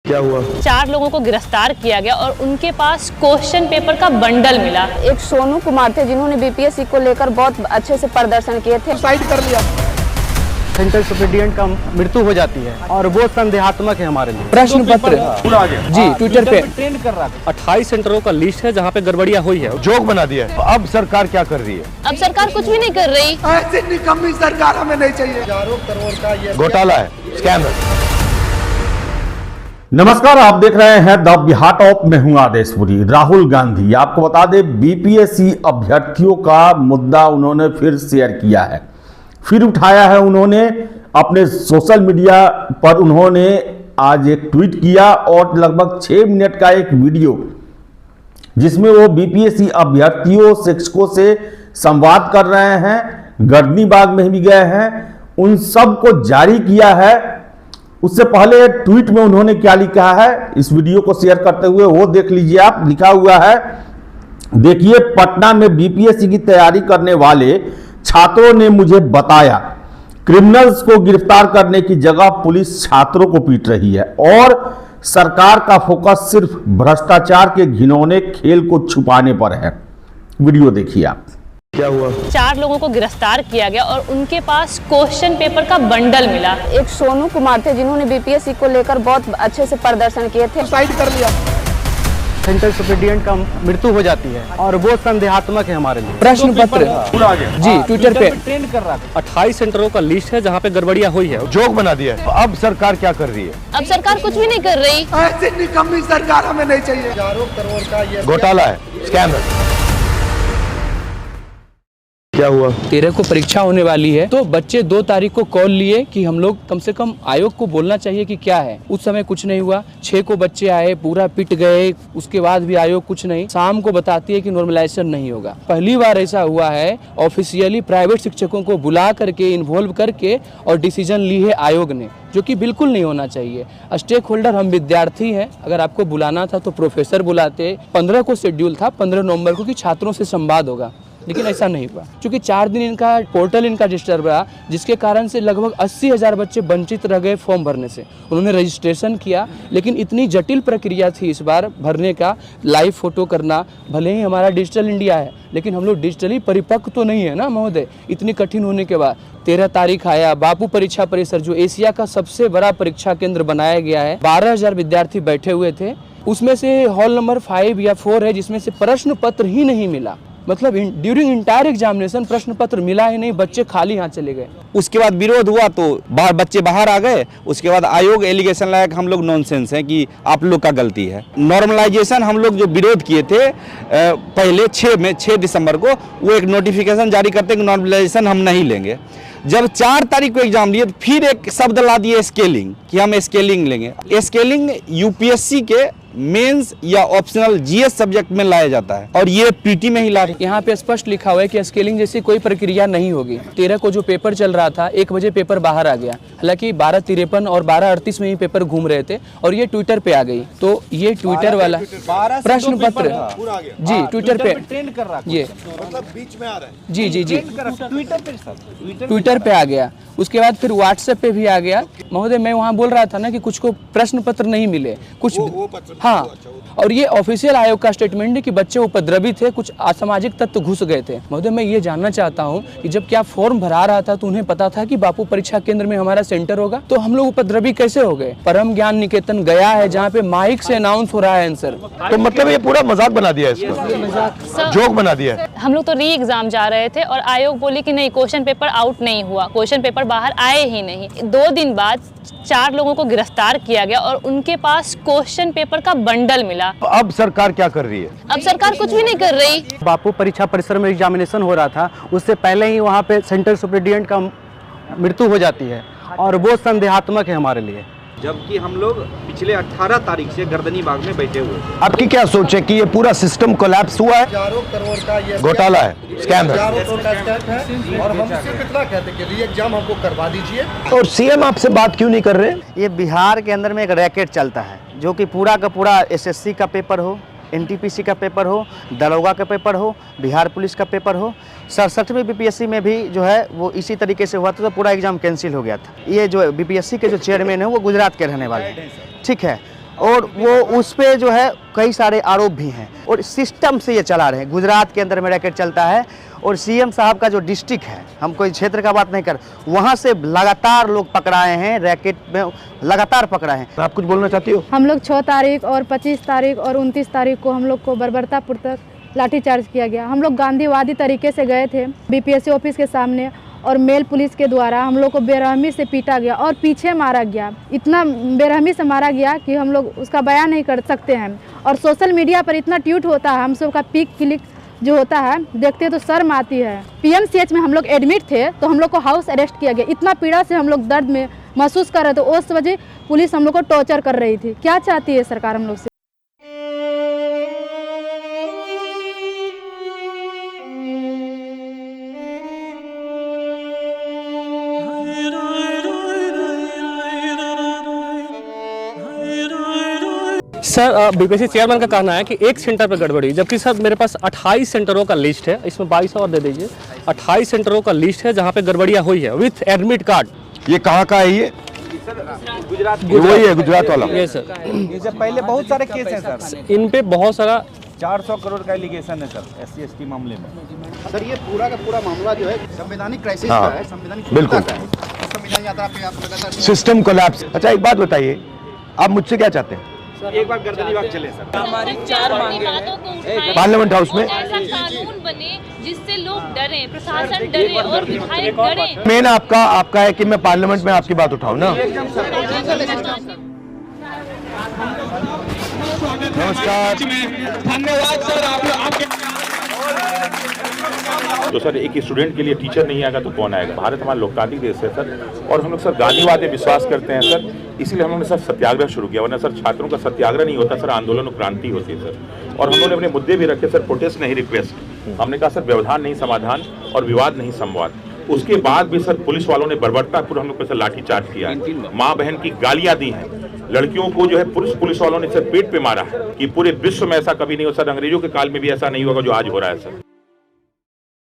क्या हुआ? 4 लोगों को गिरफ्तार किया गया और उनके पास क्वेश्चन पेपर का बंडल मिला। एक सोनू कुमार थे जिन्होंने बीपीएससी को लेकर बहुत अच्छे से प्रदर्शन किए थे। साइड कर लिया। सेंट्रल सुपरिटेंडेंट का मृत्यु हो जाती है और वो संदेहात्मक है हमारे लिए। प्रश्न पत्र जी ट्विटर पे ट्रेंड कर रहा था। 28 सेंटरों का लिस्ट है जहाँ पे गड़बड़िया हुई है, जोक बना दिया है। अब सरकार क्या कर रही है? अब सरकार कुछ भी नहीं कर रही। ऐसी निकम्मी सरकार हमें नहीं चाहिए। हजारों करोड़ का ये घोटाला है, स्कैम है। नमस्कार, आप देख रहे हैं द बिहार टॉप में हूं आदेशपुरी। राहुल गांधी, आपको बता दें बीपीएससी अभ्यर्थियों का मुद्दा उन्होंने फिर शेयर किया है, फिर उठाया है। उन्होंने अपने सोशल मीडिया पर उन्होंने आज एक ट्वीट किया और लगभग 6 मिनट का एक वीडियो जिसमें वो बीपीएससी अभ्यर्थियों शिक्षकों से संवाद कर रहे हैं, गर्दनी बाग में भी गए हैं, उन सब को जारी किया है। उससे पहले ट्वीट में उन्होंने क्या लिखा है, इस वीडियो को शेयर करते हुए वो देख लीजिए आप। लिखा हुआ है, देखिए, पटना में बीपीएससी की तैयारी करने वाले छात्रों ने मुझे बताया क्रिमिनल्स को गिरफ्तार करने की जगह पुलिस छात्रों को पीट रही है और सरकार का फोकस सिर्फ भ्रष्टाचार के घिनौने खेल को छुपाने पर है। वीडियो देखिए आप। क्या हुआ? 4 लोगों को गिरफ्तार किया गया और उनके पास क्वेश्चन पेपर का बंडल मिला। एक सोनू कुमार थे जिन्होंने बीपीएससी को लेकर बहुत अच्छे से प्रदर्शन किए थे। साइड कर लिया। सेंट्रल सुपरिटेंडेंट का मृत्यु हो जाती है और वो संदेहात्मक है हमारे लिए। प्रश्न पत्र जी ट्विटर पे ट्रेंड कर रहा था। 28 सेंटरों का लिस्ट है जहाँ पे गड़बड़िया हुई है, जोक बना दिया है। अब सरकार क्या कर रही है? अब सरकार कुछ भी नहीं कर रही। ऐसी निकम्मी सरकार हमें नहीं चाहिए। हजारों करोड़ का ये घोटाला है, स्कैम है। क्या हुआ? 13 को परीक्षा होने वाली है, तो बच्चे 2 तारीख को कॉल लिए कि हम लोग कम से कम आयोग को बोलना चाहिए कि क्या है। उस समय कुछ नहीं हुआ। 6 को बच्चे आए, पूरा पिट गए, उसके बाद भी आयोग कुछ नहीं। शाम को बताती है कि नॉर्मलाइजेशन नहीं होगा। पहली बार ऐसा हुआ है ऑफिशियली प्राइवेट शिक्षकों को बुला करके इन्वॉल्व करके और डिसीजन ली है आयोग ने, जो कि बिल्कुल नहीं होना चाहिए। स्टेक होल्डर हम विद्यार्थी हैं, अगर आपको बुलाना था तो प्रोफेसर बुलाते। 15 को शेड्यूल था, 15 नवंबर को, कि छात्रों से संवाद होगा, लेकिन ऐसा नहीं हुआ क्योंकि 4 दिन इनका पोर्टल इनका डिस्टर्ब रहा, जिसके कारण से लगभग 80,000 बच्चे वंचित रह गए फॉर्म भरने से। उन्होंने रजिस्ट्रेशन किया, लेकिन इतनी जटिल प्रक्रिया थी इस बार भरने का, लाइव फोटो करना। भले ही हमारा डिजिटल इंडिया है, लेकिन हम लोग डिजिटली परिपक्व तो नहीं है ना महोदय। इतनी कठिन होने के बाद 13 तारीख आया, बापू परीक्षा परिसर जो एशिया का सबसे बड़ा परीक्षा केंद्र बनाया गया है, 12,000 विद्यार्थी बैठे हुए थे। उसमें से हॉल नंबर 5 या 4 है जिसमें से प्रश्न पत्र ही नहीं मिला। मतलब ड्यूरिंग इंटायर एग्जामिनेशन प्रश्न पत्र मिला ही नहीं, बच्चे खाली हाथ चले गए। उसके बाद विरोध हुआ तो बच्चे बाहर आ गए। उसके बाद आयोग एलिगेशन लाया कि हम लोग नॉनसेंस हैं, कि आप लोग का गलती है। नॉर्मलाइजेशन हम लोग जो विरोध किए थे पहले 6 दिसंबर को, वो एक नोटिफिकेशन जारी करते कि नॉर्मलाइजेशन हम नहीं लेंगे। जब 4 तारीख को एग्जाम दिए, फिर एक शब्द ला दिए स्केलिंग, कि हम स्केलिंग लेंगे। स्केलिंग यूपीएससी के मेंस या ऑप्शनल जीएस सब्जेक्ट में लाया जाता है और ये पीटी में ही ला रहे। यहाँ पे स्पष्ट लिखा हुआ है कि स्केलिंग जैसी कोई प्रक्रिया नहीं होगी। 13 को जो पेपर चल रहा था, 1 बजे पेपर बाहर आ गया। हालांकि 12:53 और 12:38 में ही पेपर घूम रहे थे और ये ट्विटर पे आ गई। तो ये ट्विटर वाला प्रश्न पत्र जी ट्विटर पे ट्रेंड कर रहा था। ये मतलब बीच में आ रहा है। जी ट्विटर पे आ गया। उसके बाद फिर व्हाट्सएप पे भी आ गया। महोदय, मैं वहाँ बोल रहा था ना कि कुछ को प्रश्न पत्र नहीं मिले, कुछ हाँ। और ये ऑफिशियल आयोग का स्टेटमेंट है कि बच्चे उपद्रवी थे, कुछ असामाजिक तत्व घुस गए थे। महोदय, मैं ये जानना चाहता हूँ कि जब क्या फॉर्म भरा रहा था तो उन्हें पता था कि बापू परीक्षा केंद्र में हमारा सेंटर होगा, तो हम लोग उपद्रवी कैसे हो गए? परम ज्ञान निकेतन गया है जहाँ पे माइक से अनाउंस हो रहा है आंसर। तो मतलब ये पूरा मजाक बना दिया है, इसको जोक बना दिया है। हम लोग तो री एग्जाम जा रहे थे और आयोग बोली कि नहीं, क्वेश्चन पेपर आउट नहीं हुआ, क्वेश्चन पेपर बाहर आए ही नहीं। 2 दिन बाद 4 लोगों को गिरफ्तार किया गया और उनके पास क्वेश्चन पेपर का बंडल मिला। अब सरकार क्या कर रही है? अब सरकार कुछ भी नहीं कर रही। बापू परीक्षा परिसर में एग्जामिनेशन हो रहा था, उससे पहले ही वहाँ पे सेंट्रल सुपरिटेंडेंट का मृत्यु हो जाती है और वो संदेहात्मक है हमारे लिए। जबकि हम लोग पिछले 18 तारीख से गर्दनी बाग में बैठे हुए। आपकी क्या सोच है कि ये पूरा सिस्टम कोलैप्स हुआ है? हजारों करोड़ का ये घोटाला है, स्कैम है। और हम सिर्फ इतना कहते हैं कि री एग्जाम हमको करवा दीजिए। और सीएम आपसे बात क्यों नहीं कर रहे? ये बिहार के अंदर में एक रैकेट चलता है, जो कि पूरा का पूरा एसएससी का पेपर हो, एनटीपीसी का पेपर हो, दरोगा का पेपर हो, बिहार पुलिस का पेपर हो। 67वें बीपीएससी में भी जो है वो इसी तरीके से हुआ था, तो पूरा एग्जाम कैंसिल हो गया था। ये जो बीपीएससी के जो चेयरमैन है वो गुजरात के रहने वाले हैं, ठीक है। और वो उस पे जो है कई सारे आरोप भी हैं और सिस्टम से ये चला रहे हैं। गुजरात के अंदर में रैकेट चलता है और सीएम साहब का जो डिस्ट्रिक्ट है, हम कोई क्षेत्र का बात नहीं कर, वहाँ से लगातार लोग पकड़ाए हैं, रैकेट में लगातार पकड़ाए हैं। आप कुछ बोलना चाहती हो? हम लोग 6 तारीख और 25 तारीख और 29 तारीख को हम लोग को बर्बरतापुर तक लाठीचार्ज किया गया। हम लोग गांधीवादी तरीके से गए थे बीपीएससी ऑफिस के सामने और मेल पुलिस के द्वारा हम लोग को बेरहमी से पीटा गया और पीछे मारा गया। इतना बेरहमी से मारा गया कि हम लोग उसका बयान नहीं कर सकते हैं। और सोशल मीडिया पर इतना ट्वीट होता है, हम सब का पिक क्लिक जो होता है देखते हैं तो शर्म आती है। पीएमसीएच में हम लोग एडमिट थे तो हम लोग को हाउस अरेस्ट किया गया। इतना पीड़ा से हम लोग दर्द में महसूस कर रहे थे, उस वजह पुलिस हम लोग को टॉर्चर कर रही थी। क्या चाहती है सरकार हम लोग से? सर बीपीएससी चेयरमैन का कहना है कि एक सेंटर पर गड़बड़ी, जबकि सर मेरे पास 28 सेंटरों का लिस्ट है, इसमें 22 और दे दीजिए। 28 सेंटरों का लिस्ट है जहां पे गड़बड़ियां हुई है विथ एडमिट कार्ड। ये कहाँ का है? ये गुजरात वही है, गुजरात वाला। ये सर, ये सब पहले बहुत सारे केस हैं सर, इन पे बहुत सारा 400 करोड़ का एलिगेशन है सर SC ST मामले में। सर ये पूरा का पूरा मामला जो है संवैधानिक क्राइसिस हाँ, का है, संवैधानिक बिल्कुल। का है। संविधान यात्रा पे आप लगातार सिस्टम कोलैप्स। अच्छा एक बात बताइए, आप मुझसे क्या चाहते हैं? एक बार गर्दनी बाग चले सर। हमारी 4 मांगे हैं पार्लियामेंट हाउस में ऐसा कानून बने जिससे लोग डरें, प्रशासन डरे और विधायक डरें। मेन आपका है कि मैं पार्लियामेंट में आपकी बात उठाऊं ना। नमस्कार। धन्यवाद सर, आपके तो सर एक स्टूडेंट के लिए टीचर नहीं आएगा तो कौन आएगा? भारत हमारा लोकतांत्रिक देश है सर, और हम लोग सर गांधीवाद में विश्वास करते हैं सर, इसीलिए हम लोगों ने सर सत्याग्रह शुरू किया। वरना सर छात्रों का सत्याग्रह नहीं होता सर, आंदोलन और क्रांति होती है सर। और हम लोगों ने अपने मुद्दे भी रखे सर, प्रोटेस्ट नहीं रिक्वेस्ट। हमने कहा सर व्यवधान नहीं समाधान और विवाद नहीं संवाद। उसके बाद भी सर पुलिस वालों ने बर्बरतापुर हम लोग पर सर लाठीचार्ज किया है, माँ बहन की गालियां दी हैं, लड़कियों को जो है पुलिस वालों ने सर पेट पे मारा है कि पूरे विश्व में ऐसा कभी नहीं हो सर, अंग्रेजों के काल में भी ऐसा नहीं होगा जो आज हो रहा है सर।